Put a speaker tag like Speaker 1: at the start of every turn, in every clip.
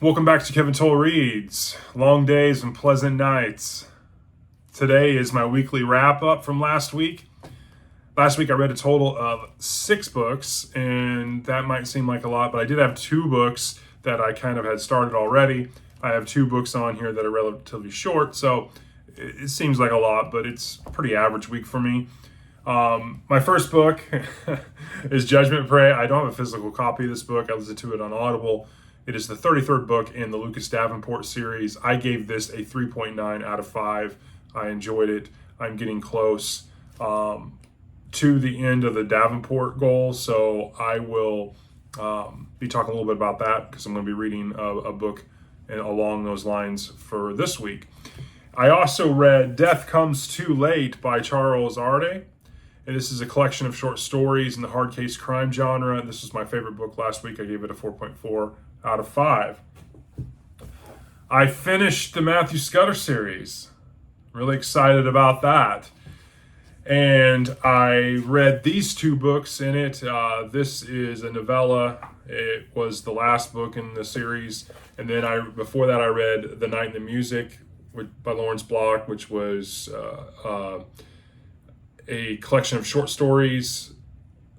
Speaker 1: Welcome back to Kevin Toll Reads. Long days and pleasant nights. Today is my weekly wrap up from last week. Last week I read a total of 6 books, and that might seem like a lot, but I did have 2 books that I kind of had started already. I have 2 books on here that are relatively short, so it seems like a lot, but it's a pretty average week for me. My first book is Judgment Prey. I don't have a physical copy of this book. I listened to it on Audible. It is the 33rd book in the Lucas Davenport series. I gave this a 3.9 out of 5. I enjoyed it. I'm getting close to the end of the Davenport goal, so I will be talking a little bit about that because I'm going to be reading a book along those lines for this week. I also read Death Comes Too Late by Charles Ardé. And this is a collection of short stories in the hard case crime genre. This was my favorite book last week. I gave it a 4.4 out of 5. I finished the Matthew Scudder series. Really excited about that. And I read these 2 books in it. This is a novella. It was the last book in the series. And then before that I read The Night and the Music by Lawrence Block, which was a collection of short stories.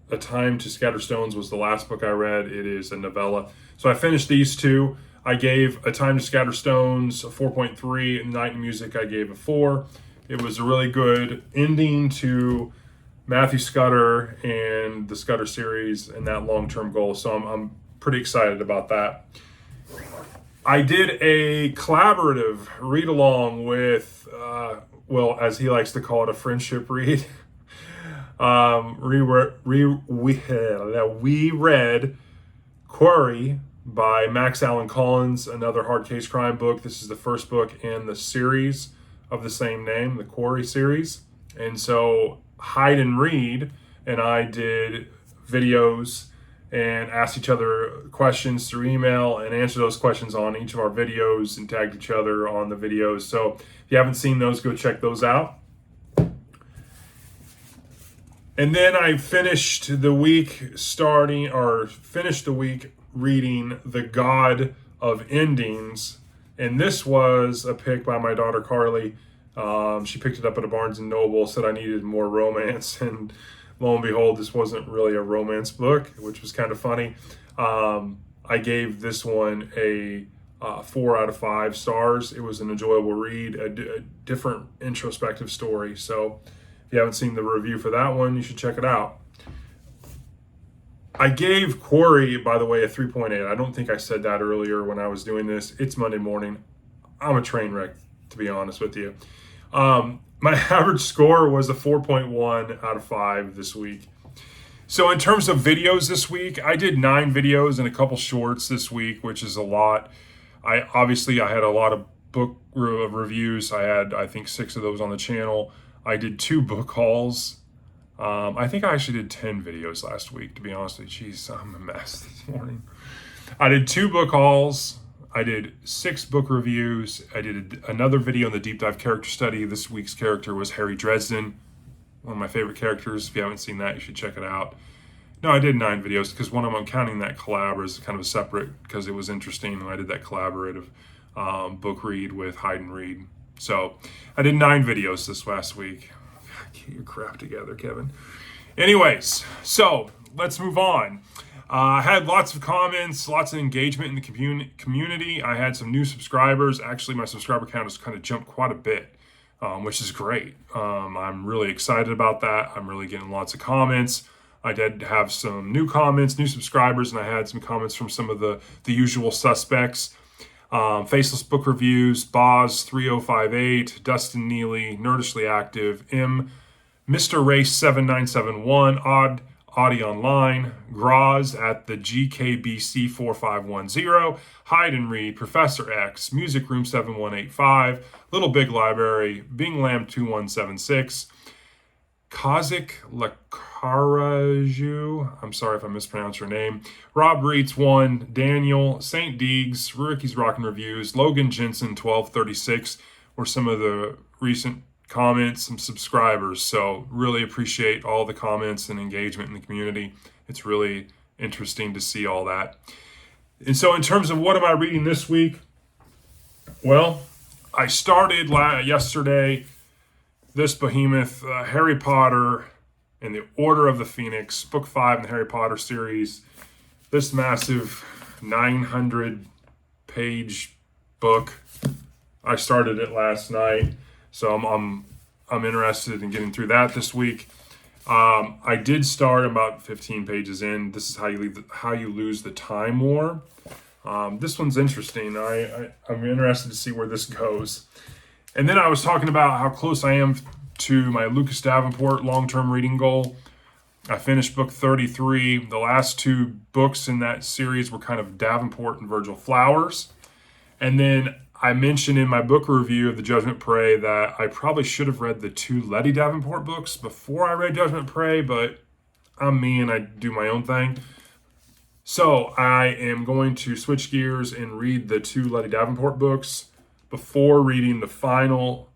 Speaker 1: A Time to Scatter Stones was the last book I read. It is a novella. So I finished these 2. I gave A Time to Scatter Stones a 4.3, and Night and Music I gave a 4. It was a really good ending to Matthew Scudder and the Scudder series and that long-term goal. So I'm pretty excited about that. I did a collaborative read-along with as he likes to call it, a friendship read. We read Quarry by Max Allan Collins, another hard case crime book. This is the first book in the series of the same name, the Quarry series. And so Hide and Read and I did videos and asked each other questions through email and answered those questions on each of our videos and tagged each other on the videos. So if you haven't seen those, go check those out. And then I finished the week reading The God of Endings. And this was a pick by my daughter Carly. She picked it up at a Barnes & Noble, said I needed more romance, and lo and behold, this wasn't really a romance book, which was kind of funny. I gave this one a 4 out of 5 stars. It was an enjoyable read, a different introspective story. So if you haven't seen the review for that one, you should check it out. I gave Quarry, by the way, a 3.8. I don't think I said that earlier when I was doing this. It's Monday morning. I'm a train wreck, to be honest with you. My average score was a 4.1 out of 5 this week. So in terms of videos this week, I did 9 videos and a couple shorts this week, which is a lot. I had a lot of book reviews. I think 6 of those on the channel. I did 2 book hauls. I think I actually did 10 videos last week, to be honest with you. Jeez, I'm a mess this morning. I did 2 book hauls. I did 6 book reviews. I did another video on the deep dive character study. This week's character was Harry Dresden, one of my favorite characters. If you haven't seen that, you should check it out. No, I did 9 videos because one of them, I'm counting that collab as kind of a separate because it was interesting. And I did that collaborative book read with Hide and Read. So I did 9 videos this last week. Get your crap together, Kevin. Anyways, so let's move on. I had lots of comments, lots of engagement in the community. I had some new subscribers. Actually, my subscriber count has kind of jumped quite a bit, which is great. I'm really excited about that. I'm really getting lots of comments. I did have some new comments, new subscribers, and I had some comments from some of the usual suspects. Faceless Book Reviews, Boz3058, Dustin Neely, Nerdishly Active, Mr. Race 7971, Audi Online, Graz at the GKBC 4510, Hide and Read, Professor X, Music Room 7185, Little Big Library, Bing Lamb 2176, Kazik Lakaraju, I'm sorry if I mispronounced your name, Rob Reitz 1, Daniel, St. Deegs, Ricky's Rockin' Reviews, Logan Jensen 1236 were some of the recent comments, some subscribers. So really appreciate all the comments and engagement in the community. It's really interesting to see all that. And so in terms of what am I reading this week, well, I started yesterday this behemoth, Harry Potter and the Order of the Phoenix, book 5 in the Harry Potter series. This massive 900-page book. I started it last night, so I'm interested in getting through that this week. I did start about 15 pages in. This is how you lose the Time War. This one's interesting. I'm interested to see where this goes. And then I was talking about how close I am to my Lucas Davenport long-term reading goal. I finished book 33. The last 2 books in that series were kind of Davenport and Virgil Flowers. And then I mentioned in my book review of The Judgment Prey that I probably should have read the 2 Letty Davenport books before I read Judgment Prey, but I'm me and I do my own thing. So I am going to switch gears and read the 2 Letty Davenport books before reading the final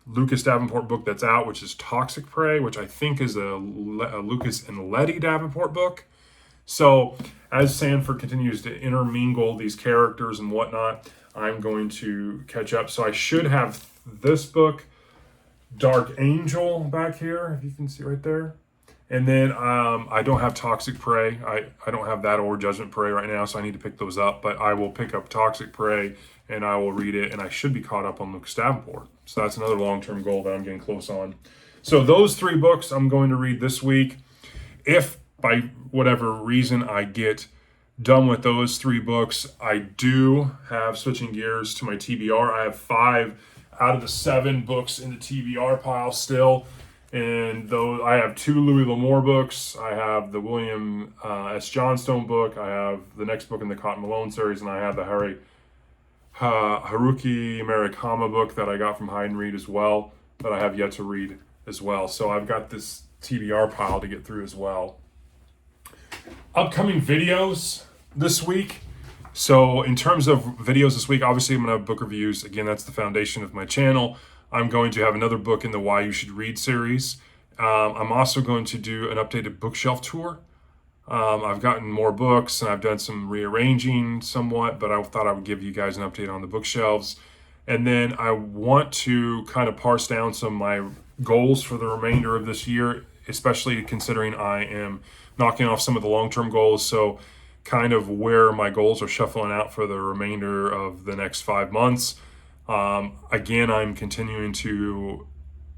Speaker 1: Lucas Davenport book that's out, which is Toxic Prey, which I think is a Lucas and Letty Davenport book. So as Sanford continues to intermingle these characters and whatnot, I'm going to catch up. So I should have this book, Dark Angel, back here, if you can see right there. And then I don't have Toxic Prey. I don't have that or Judgment Prey right now, so I need to pick those up. But I will pick up Toxic Prey, and I will read it, and I should be caught up on Lucas Davenport. So that's another long-term goal that I'm getting close on. So those 3 books I'm going to read this week. If by whatever reason I get done with those 3 books, I do have, switching gears to my TBR, I have 5 out of the 7 books in the TBR pile still. And though I have 2 Louis L'Amour books, I have the William S. Johnstone book, I have the next book in the Cotton Malone series, and I have the Haruki Murakami book that I got from Hyde and Reed as well, that I have yet to read as well. So I've got this TBR pile to get through as well. Upcoming videos this week. So in terms of videos this week, obviously I'm going to have book reviews. Again, that's the foundation of my channel. I'm going to have another book in the Why You Should Read series. I'm also going to do an updated bookshelf tour. I've gotten more books and I've done some rearranging somewhat, but I thought I would give you guys an update on the bookshelves. And then I want to kind of parse down some of my goals for the remainder of this year, especially considering I am knocking off some of the long-term goals. So kind of where my goals are shuffling out for the remainder of the next 5 months. Again, I'm continuing to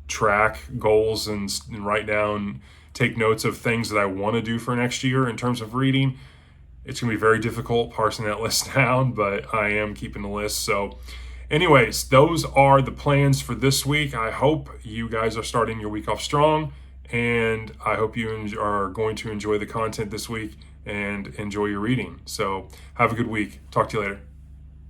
Speaker 1: track goals and write down, take notes of things that I want to do for next year in terms of reading. It's going to be very difficult parsing that list down, but I am keeping the list. So anyways, those are the plans for this week. I hope you guys are starting your week off strong, and I hope you are going to enjoy the content this week and enjoy your reading. So have a good week. Talk to you later.